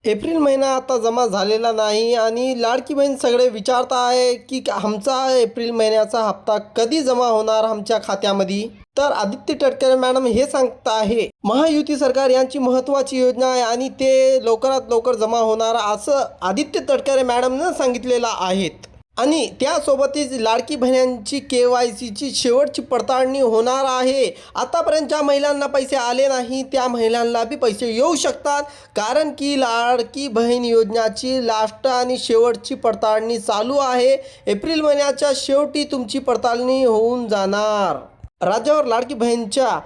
April महिना आता जमा झालेला नाही आणि लाडकी बहीण सगळे विचारत आहे की आमचा एप्रिल महिन्याचा हप्ता कधी जमा होणार आमच्या खात्यामध्ये. तर आदित्य तटकरे मॅडम हे सांगत आहे, महायुती सरकार यांची महत्त्वाची योजना आहे आणि ते लवकरात लवकर जमा होणार असं आदित्य तटकरे मॅडमनं सांगितलेलं आहेत. आणि त्यासोबतच लाडकी बहिणींची KYCची शेवटची पडताळणी होणार आहे. आतापर्यंत ज्या महिलांना पैसे आले नाही त्या महिलांना बी पैसे येऊ शकतात, कारण की लाडकी बहीण योजनाची लास्ट आणि शेवटची पडताळणी चालू आहे. एप्रिल महिन्याच्या शेवटी तुमची पडताळणी होऊन जाणार. राज्यावर लाडकी बहीणच्या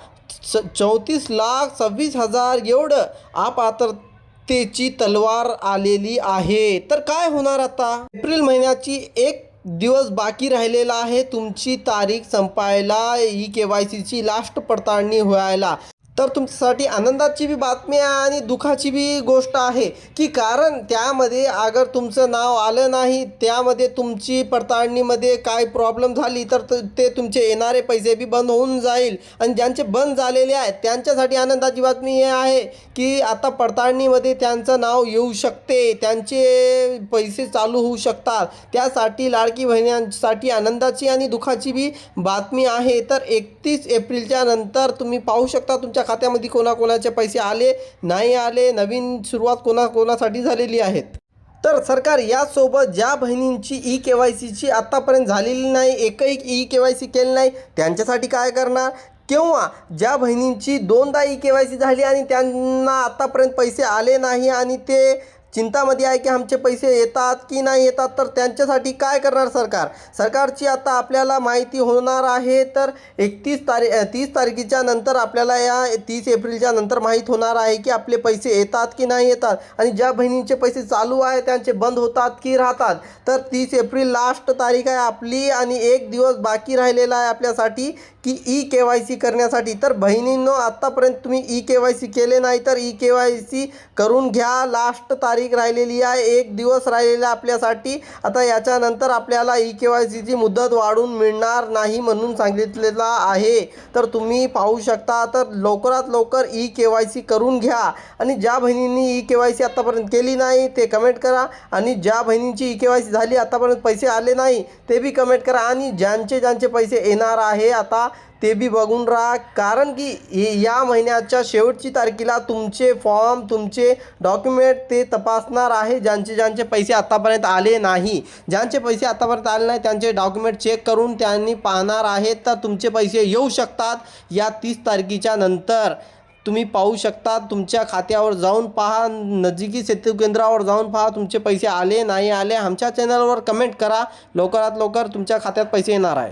34,26,000 एवढं अपात्रतेची तलवार आलेली आहे. तर काय होणार आता? एप्रिल महिन्याची एक दिवस बाकी राहिलेला आहे तुमची तारीख संपायला, KYCची लास्ट पडताळणी व्हायला. तर तुमच्यासाठी आनंदाची बी बातमी आहे आणि दुःखाची बी गोष्ट आहे की कारण त्यामध्ये अगर तुमचं नाव आलं नाही, त्यामध्ये तुमची पडताळणीमध्ये काय प्रॉब्लेम झाली तर ते तुमचे येणारे पैसे बी बंद होऊन जाईल. आणि ज्यांचे बंद झालेले आहेत त्यांच्यासाठी आनंदाची बातमी हे आहे की आता पडताळणीमध्ये त्यांचं नाव येऊ शकते, त्यांचे पैसे चालू होऊ शकतात. त्यासाठी लाडकी बहिणींसाठी आनंदाची आणि दुःखाची बी बातमी आहे. तर 31 एप्रिलच्या नंतर तुम्ही पाहू शकता तुमच्या खात्यामध्ये कोणाकोणाचे पैसे आले नाही आले, नवीन सुरुवात कोणाकोणासाठी झालेली आहेत. तर सरकार यासोबत ज्या बहिणींची KYCची आत्तापर्यंत झालेली नाही, एकही KYC केली नाही, त्यांच्यासाठी काय करणार? किंवा ज्या बहिणींची 2दा KYC झाली आणि त्यांना आत्तापर्यंत पैसे आले नाही आणि ते चिंतामध्ये आहे की आमचे पैसे येतात की नाही येतात, तर त्यांच्यासाठी काय करणार सरकार? सरकारची आता आपल्याला माहिती होणार आहे. तर 30 तारखेच्या नंतर आपल्याला या 30 एप्रिलच्या नंतर माहीत होणार आहे की आपले पैसे येतात की नाही येतात आणि ज्या बहिणींचे पैसे चालू आहे त्यांचे बंद होतात की राहतात. तर 30 एप्रिल लास्ट तारीख आहे आपली आणि एक दिवस बाकी राहिलेला आहे आपल्यासाठी की KYC करण्यासाठी. तर बहिणींनो, आत्तापर्यंत तुम्ही KYC केले नाही तर KYC करून घ्या. लास्ट तारीख राहिलेली आहे, एक दिवस राहिलेला आपल्यासाठी. आता याच्यानंतर आपल्याला KYCची मुदत वाढून मिळणार नाही म्हणून सांगितलेलं आहे. तर तुम्ही पाहू शकता. तर लवकरात लवकर KYC करून घ्या आणि ज्या बहिणींनी KYC आत्तापर्यंत केली नाही ते कमेंट करा आणि ज्या बहिणींची KYC झाली आत्तापर्यंत पैसे आले नाही ते बी कमेंट करा आणि ज्यांचे पैसे येणार आहे आता ते बी बघून राहा, कारण की या महिन्याच्या शेवटची तारखेला तुमचे फॉर्म, तुमचे डॉक्युमेंट ते तपासणार आहे. ज्यांचे पैसे आत्तापर्यंत आले नाही, ज्यांचे पैसे आत्तापर्यंत आले नाही त्यांचे डॉक्युमेंट चेक करून त्यांनी पाहणार आहेत. तर तुमचे पैसे येऊ शकतात या 30 तारखेच्या नंतर. तुम्ही पाहू शकता, तुमच्या खात्यावर जाऊन पहा, नजिकी सेतू केंद्रावर जाऊन पहा तुमचे पैसे आले नाही आले. आमच्या चॅनलवर कमेंट करा, लवकरात लवकर तुमच्या खात्यात पैसे येणार आहे.